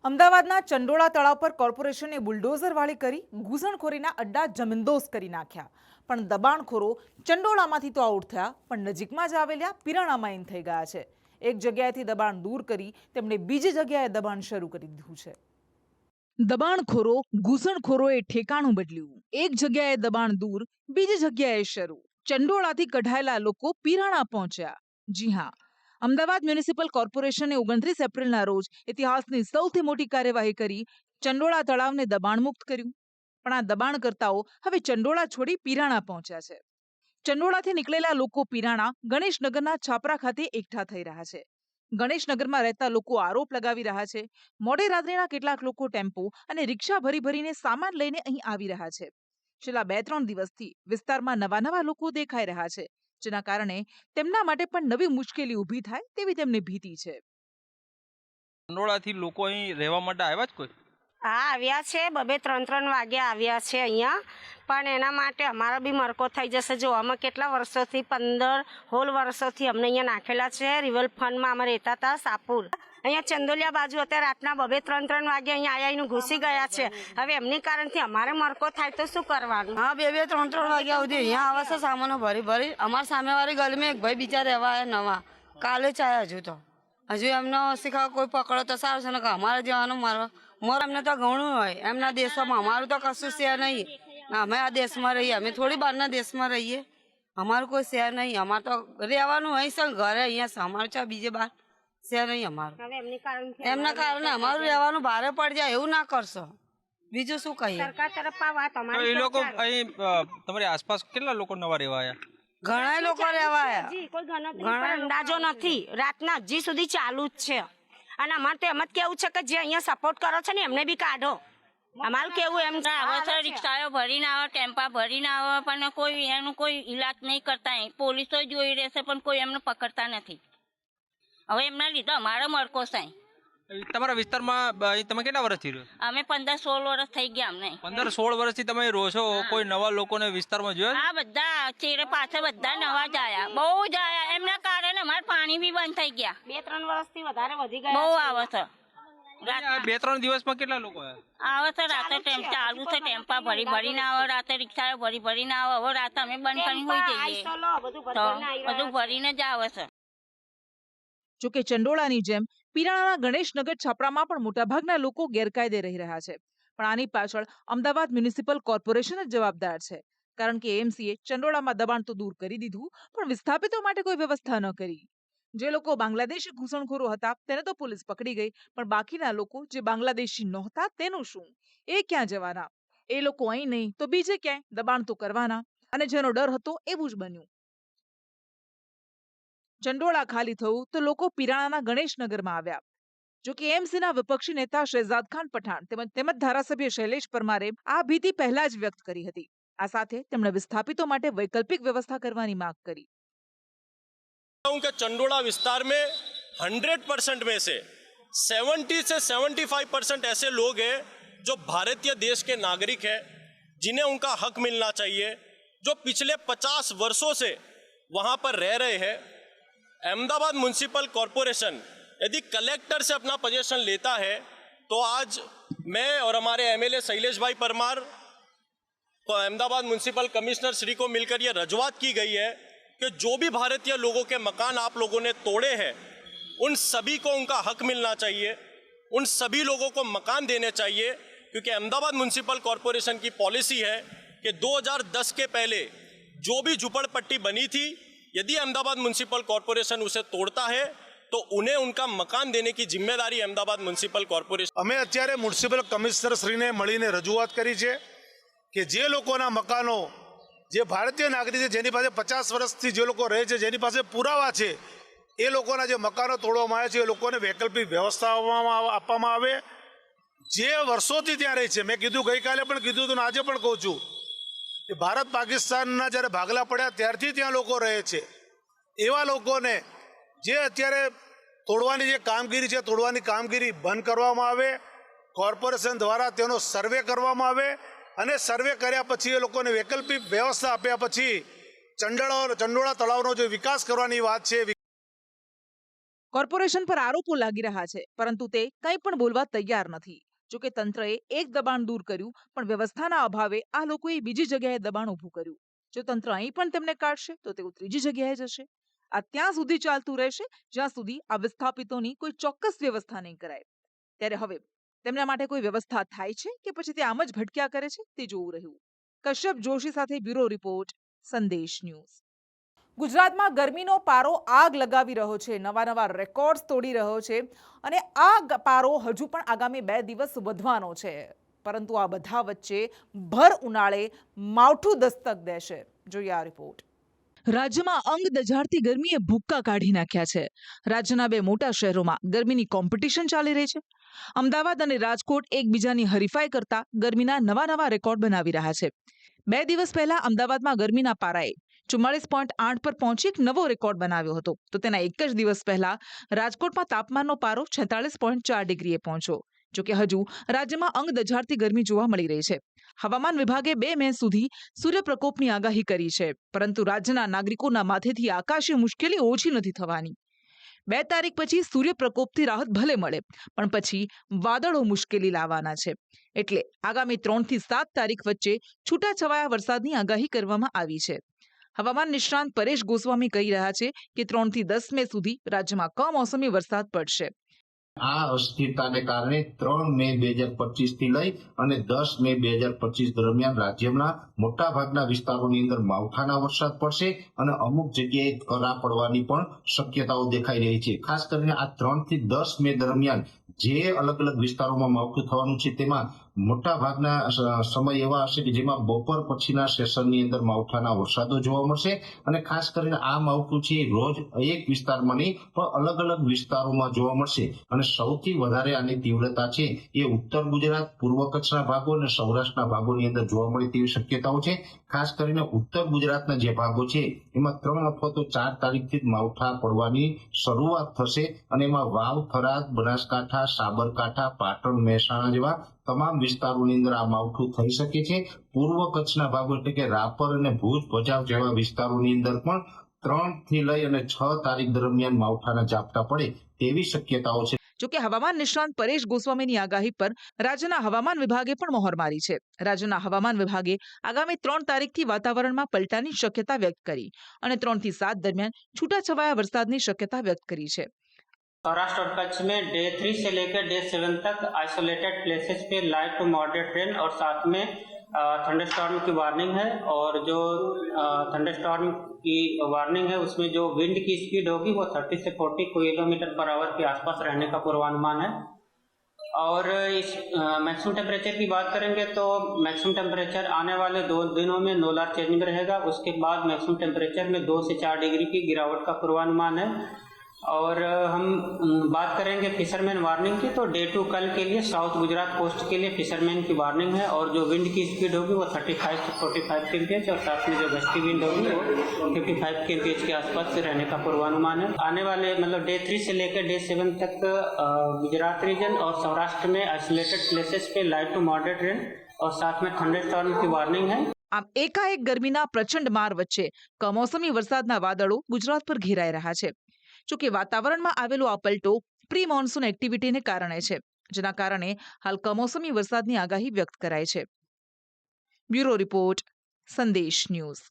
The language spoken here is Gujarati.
અમદાવાદના ચંડોળા તળાવ પર કોર્પોરેશને બુલડોઝરવાળી કરી ઘૂસણખોરીના અડ્ડા જમીનદોઝ કરી નાખ્યા। પણ દબાણખોરો ચંડોળામાંથી તો આઉટ થયા, પણ નજીકમાં જ આવેલા પિરાણામાં ઇન થઈ ગયા છે। એક જગ્યાએથી દબાણ દૂર કરી તેમણે બીજી જગ્યાએ દબાણ શરૂ કરી દીધું છે। દબાણખોરો ઘૂસણખોરોએ ઠેકાણું બદલ્યું, એક જગ્યાએ દબાણ દૂર, બીજી જગ્યાએ શરૂ। ચંડોળાથી કઢાયેલા લોકો પિરાણા પહોંચ્યા। જી હા, અમદાવાદ મ્યુનિસિપલ કોર્પોરેશને 29 એપ્રિલના રોજ ઇતિહાસની સૌથી મોટી કાર્યવાહી કરી ચંડોળા તળાવને દબાણમુક્ત કર્યું। પણ આ દબાણકર્તાઓ હવે ચંડોળા છોડી પિરાણા પહોંચ્યા છે। ચંડોળાથી નીકળેલા લોકો પિરાણા ગણેશનગરના છાપરા ખાતે એકઠા થઈ રહ્યા છે। ગણેશનગરમાં રહેતા લોકો આરોપ લગાવી રહ્યા છે, મોડી રાત્રિના કેટલાક લોકો ટેમ્પો અને રિક્ષા ભરીને સામાન લઈને અહીં આવી રહ્યા છે। છેલ્લા 2-3 દિવસથી વિસ્તારમાં નવા લોકો દેખાઈ રહ્યા છે, જેના કારણે તેમના માટે પણ નવી મુશ્કેલી ઊભી થાય તેવી તેમની ભીતિ છે। ચંડોળાથી લોકો અહીં રહેવા માટે આવ્યા જ કોઈ? હા, આવ્યા છે, 2-3 વાગે આવ્યા છે અહીંયા, પણ એના માટે અમારો બી મરકો થઈ જશે। જો અમે કેટલા વર્ષોથી 15-16 વર્ષોથી અમને અહીંયા નાખેલા છે। રિવરફ્રન્ટમાં અમે રહેતા હતા સાપુર, અહીંયા ચંદોલિયા બાજુ અત્યારે રાતના 2-3 વાગે અહીંયા આવીને ઘૂસી ગયા છે। હવે એમની કારણથી અમારે મરકો થાય તો શું કરવાનું? હા, 2-3 વાગ્યા સુધી અહીંયા આવે છે સામાનો ભરી અમારા સામેવાળી ગલીમાં એક ભાઈ બીજા રહેવા આવ્યા નવા, કાલે જ આવ્યા। હજુ એમનો શીખાવ કોઈ પકડો તો સારું છે, ને અમારે જવાનું મોર અમને તો ઘણું હોય એમના દેશોમાં, અમારું તો કશું શેર નહીં। અમે આ દેશમાં રહીએ, અમે થોડી બહારના દેશમાં રહીએ, અમારું કોઈ શેર નહીં। અમારે તો રહેવાનું હોય છે ઘરે, અહીંયા અમારું છે બીજે બહાર શેર નહીં અમારું। એમના કારણે અમારું રહેવાનું ભારે પડી જાય, એવું ના કરશો, બીજું શું કહીએ? સરકાર તરફ આ વાત એ લોકો અહીં તમારી આસપાસ કેટલા લોકો નવા રહેવા આવ્યા? ઘણા લોકો રહેવા ઘણા અંદાજો નથી, રાતના હજી સુધી ચાલુ જ છે। અને અમારે તો એમ જ કેવું છે કે જે અહીંયા સપોર્ટ કરો છો ને એમને બી કાઢો, અમારું કેવું એમ આવે। રિક્ષાઓ ભરીને આવે, ટેમ્પા ભરીને આવે, પણ કોઈ એનું કોઈ ઈલાજ નહીં કરતા। પોલીસો જોઈ રહેશે પણ કોઈ એમને પકડતા નથી। હવે એમના લીધે અમારો મરકો સાઈ। તમારા વિસ્તારમાં તમે કેટલા વર્ષથી રહો? અમે 15-16 વર્ષ થઈ ગયા અમને। 15-16 વર્ષથી તમે રહો છો, કોઈ નવા લોકોને વિસ્તારમાં જોયા? આ બધા ચેરે પાછળ બધા નવા જ આયા, બહુ જ આયા। એમના કારણે અમારે પાણી બી બંધ થઈ ગયા। 2-3 વર્ષથી વધારે વધી ગયા, બહુ આવે છે। 2-3 દિવસમાં કેટલા લોકો આવે છે? રાતે ચાલુ છે, ટેમ્પા ભરીને આવે, રાતે રિક્ષાઓ ભરીને આવે। હવે રાતે અમે બંધ કરીને હોઈ જઈએ તો બધું ભરીને જ આવે છે। જોકે ચંડોળાની જેમ પિરાણાના ગણેશનગર છાપરામાં પણ મોટાભાગના લોકો ગેરકાયદે રહી રહ્યા છે, પણ આની પાછળ અમદાવાદ મ્યુનિસિપલ કોર્પોરેશન જ જવાબદાર છે, કારણ કે એમસીએ ચંડોળામાં દબાણ તો દૂર કરી દીધું, પણ વિસ્થાપિતો માટે કોઈ વ્યવસ્થા ન કરી। જે લોકો બાંગ્લાદેશી ઘૂસણખોરો હતા તેને તો પોલીસ પકડી ગઈ, પણ બાકીના લોકો જે બાંગ્લાદેશી નહોતા તેનું શું? એ ક્યાં જવાના? એ લોકો અહીં નહીં તો બીજે ક્યાંય દબાણ તો કરવાના, અને જેનો ડર હતો એવું જ બન્યું। ચંડોળા ખાલી થયું તો લોકો પિરાણાના ગણેશનગરમાં આવ્યા। જોકે એમસીના વિપક્ષી નેતા શહેજાદ ખાન પઠાણ તેમજ ધારાસભ્ય શૈલેષ પરમારે આ ભીતિ પહેલા જ વ્યક્ત કરી હતી। આ સાથે તેમણે વિસ્થાપિતો માટે વૈકલ્પિક व्यवस्था કરવાની માંગ કરી। चंडोला विस्तार में 100% में से 70 से 75% ऐसे लोग हैं जो भारतीय देश के नागरिक हैं, जिन्हें उनका हक मिलना चाहिए, जो पिछले 50 वर्षों से वहां पर रह रहे हैं। अहमदाबाद म्युनिसिपल कॉरपोरेशन यदि कलेक्टर से अपना पोजीशन लेता है तो आज मैं और हमारे एमएलए शैलेश भाई परमार अहमदाबाद म्युनिसिपल कमिश्नर श्री को मिलकर ये रजूआत की गई है कि जो भी भारतीय लोगों के मकान आप लोगों ने तोड़े हैं उन सभी को उनका हक मिलना चाहिए, उन सभी लोगों को मकान देने चाहिए। क्योंकि अहमदाबाद म्युनिसिपल कॉरपोरेशन की पॉलिसी है कि 2010 के पहले जो भी झुपड़पट्टी बनी थी, यदि अहमदाबाद म्युनिसिपल कॉरपोरेशन उसे तोड़ता है तो उन्हें उनका मकान देने की जिम्मेदारी अहमदाबाद म्युनिसिपल कॉरपोरेशन। અમે અત્યારે મ્યુનિસિપલ કમિશનર શ્રીને મળીને રજૂઆત કરી છે કે જે લોકોના મકાનો, જે ભારતીય નાગરિક છે, જેની પાસે 50 વર્ષથી જે લોકો રહે છે, જેની પાસે પુરાવા છે, એ લોકોના જે મકાનો તોડવામાં આવે છે એ લોકોને વૈકલ્પિક વ્યવસ્થા આપવામાં આવે। જે વર્ષોથી ત્યાં રહે છે, મેં કીધું ગઈકાલે પણ કીધું હતું, આજે પણ કહું છું કે ભારત પાકિસ્તાનના જ્યારે ભાગલા પડ્યા ત્યારથી ત્યાં લોકો રહે છે, એવા લોકોને જે અત્યારે તોડવાની જે કામગીરી છે, તોડવાની કામગીરી બંધ કરવામાં આવે, કોર્પોરેશન દ્વારા તેનો સર્વે કરવામાં આવે, અને સર્વે કર્યા પછી એ લોકોને વૈકલ્પિક વ્યવસ્થા આપ્યા પછી ચંડોળા તળાવનો જે વિકાસ કરવાની વાત છે કોર્પોરેશન પર આરોપો લાગી રહ્યા છે, પરંતુ તે કંઈ પણ બોલવા તૈયાર નથી. જોકે તંત્રએ એક દબાણ દૂર કર્યું, પણ વ્યવસ્થાના અભાવે આ લોકોએ બીજી જગ્યાએ દબાણ ઊભું કર્યું. જો તંત્ર અહીં પણ તેમને કાઢશે તો તેઓ ત્રીજી જગ્યાએ જશે. આ ત્યાં સુધી ચાલતું રહેશે જ્યાં સુધી આ વિસ્થાપિતોની કોઈ ચોક્કસ વ્યવસ્થા નહીં કરાય. ત્યારે હવે તેમના માટે કોઈ વ્યવસ્થા થાય છે કે પછી તે આમ જ ભટક્યા કરે છે તે જોવું રહ્યું. કશ્યપ જોશી સાથે બ્યુરો રિપોર્ટ, સંદેશ ન્યૂઝ. ગુજરાતમાં ગરમીનો પારો આગ લગાવી રહ્યો છે, નવા રેકોર્ડ્સ તોડી રહ્યો છે અને આ પારો હજુ પણ આગામી 2 દિવસ વધવાનો છે. પરંતુ આ બધા વચ્ચે ભર ઉનાળે માવઠું દસ્તક દેશે. જોઈએ આ રિપોર્ટ. રાજ્યમાં અંગ દઝાડતી ગરમીએ ભૂક્કા કાઢી નાખ્યા છે. રાજ્યના 2 મોટા શહેરોમાં ગરમીની કોમ્પિટિશન ચાલી રહી છે. અમદાવાદ અને રાજકોટ એકબીજાની હરીફાઈ કરતા ગરમીના નવા રેકોર્ડ બનાવી રહ્યા છે. 2 દિવસ પહેલા અમદાવાદમાં ગરમીના પારાએ 44.8 પર પહોંચી એક નવો રેકોર્ડ બનાવ્યો હતો, તો તેના એક જ દિવસ પહેલા રાજકોટમાં તાપમાનનો પારો 46.4 ડિગ્રીએ પહોંચ્યો. જોકે હજુ રાજ્યમાં અંગ દઝાડતી ગરમી જોવા મળી રહી છે. હવામાન વિભાગે 2 મે સુધી સૂર્યપ્રકોપની આગાહી કરી છે, પરંતુ રાજ્યના નાગરિકોના માથેથી આકાશી મુશ્કેલી ઓછી નથી થવાની. 2 તારીખ પછી સૂર્યપ્રકોપથી રાહત ભલે મળે, પણ પછી વાદળો મુશ્કેલી લાવવાના છે. એટલે આગામી 3 થી 7 તારીખ વચ્ચે છૂટાછવાયા વરસાદની આગાહી કરવામાં આવી છે. હવામાન નિષ્ણાંત પરેશ ગોસ્વામી કહી રહ્યા છે કે 3 થી 10 મે સુધી રાજ્યમાં કમોસમી વરસાદ પડશે. આ અસ્થિરતાને કારણે 3 મે 2025 થી લઈ અને 10 મે 2025 દરમિયાન રાજ્યના મોટાભાગના વિસ્તારોની અંદર માવઠાના વરસાદ પડશે અને અમુક જગ્યાએ કરા પડવાની પણ શક્યતાઓ દેખાઈ રહી છે. ખાસ કરીને આ 3 થી 10 મે દરમિયાન જે અલગ અલગ વિસ્તારોમાં માવઠું થવાનું છે તેમાં મોટાભાગના સમય એવા હશે કે જેમાં બપોર પછીના સેશનની અંદર માવઠાના વરસાદો જોવા મળશે અને ખાસ કરીને આ માવઠું છે રોજ એક વિસ્તારમાં નહીં પણ અલગ અલગ વિસ્તારોમાં જોવા મળશે અને સૌથી વધારે આની તીવ્રતા છે એ ઉત્તર ગુજરાત, પૂર્વ કચ્છના ભાગો અને સૌરાષ્ટ્રના ભાગોની અંદર જોવા મળે તેવી શક્યતાઓ છે. ખાસ કરીને ઉત્તર ગુજરાતના જે ભાગો છે એમાં 3 અથવા તો 4 તારીખથી જ માવઠા પડવાની શરૂઆત થશે અને એમાં વાવ, થરાદ, બનાસકાંઠા, સાબરકાંઠા, પાટણ, મહેસાણા જેવા તમામ વિસ્તારોની અંદર આ માવઠું થઈ શકે છે. પૂર્વ કચ્છના ભાગો એટલે કે રાપર અને ભુજ, ભચાઉ જેવા વિસ્તારોની અંદર પણ 3 થી લઈ અને 6 તારીખ દરમિયાન માવઠાના ઝાપટા પડે તેવી શક્યતાઓ છે. જોકે હવામાન નિષ્ણાંત પરેશ ગોસ્વામીની આગાહી પર રાજ્યના હવામાન વિભાગે પણ મહોર મારી છે. રાજ્યના હવામાન વિભાગે આગામી 3 તારીખથી વાતાવરણમાં પલટાની શક્યતા વ્યક્ત કરી અને 3 થી 7 દરમિયાન છૂટાછવાયા વરસાદની શક્યતા વ્યક્ત કરી છે. सौराष्ट्र और कच्छ में डे 3 से लेकर डे 7 तक आइसोलेटेड प्लेसेस पे लाइट टू मॉडरेट रेन और साथ में थंडरस्टॉर्म की वार्निंग है और जो थंडरस्टॉर्म की वार्निंग है उसमें जो विंड की स्पीड होगी वो 30 से 40 किलोमीटर पर आवर के आसपास रहने का पूर्वानुमान है. और इस मैक्सिमम टेम्परेचर की बात करेंगे तो मैक्सिमम टेम्परेचर आने वाले 2 दिनों में नोलार चेंजिंग रहेगा. उसके बाद मैक्सिमम टेम्परेचर में 2 से 4 डिग्री की गिरावट का पूर्वानुमान है. और हम बात करेंगे फिशरमैन वार्निंग की तो डे 2 कल के लिए साउथ गुजरात कोस्ट के लिए फिशरमैन की वार्निंग है और जो विंड की स्पीड होगी वो 35 से 45 kmph और साथ में जो गस्टी विंड होगी वो 55 kmph के आसपास से रहने का पूर्वानुमान है. आने वाले मतलब डे 3 से लेकर डे 7 तक गुजरात रीजन और सौराष्ट्र में आइसोलेटेड प्लेसेस पे लाइट टू मॉडरेट रेन और साथ में थंडरस्टॉर्म की वार्निंग है. આમ એકાએક ગરમીના પ્રચંડ માર વચ્ચે કમોસમી વરસાદના વાદળો ગુજરાત પર ઘેરાઈ રહ્યા છે. જોકે વાતાવરણમાં આવેલો આ પલટો પ્રી મોન્સૂન એક્ટિવિટીને કારણે છે, જેના કારણે હાલ કમોસમી વરસાદની આગાહી વ્યક્ત કરાઈ છે. બ્યુરો રિપોર્ટ, સંદેશ ન્યૂઝ.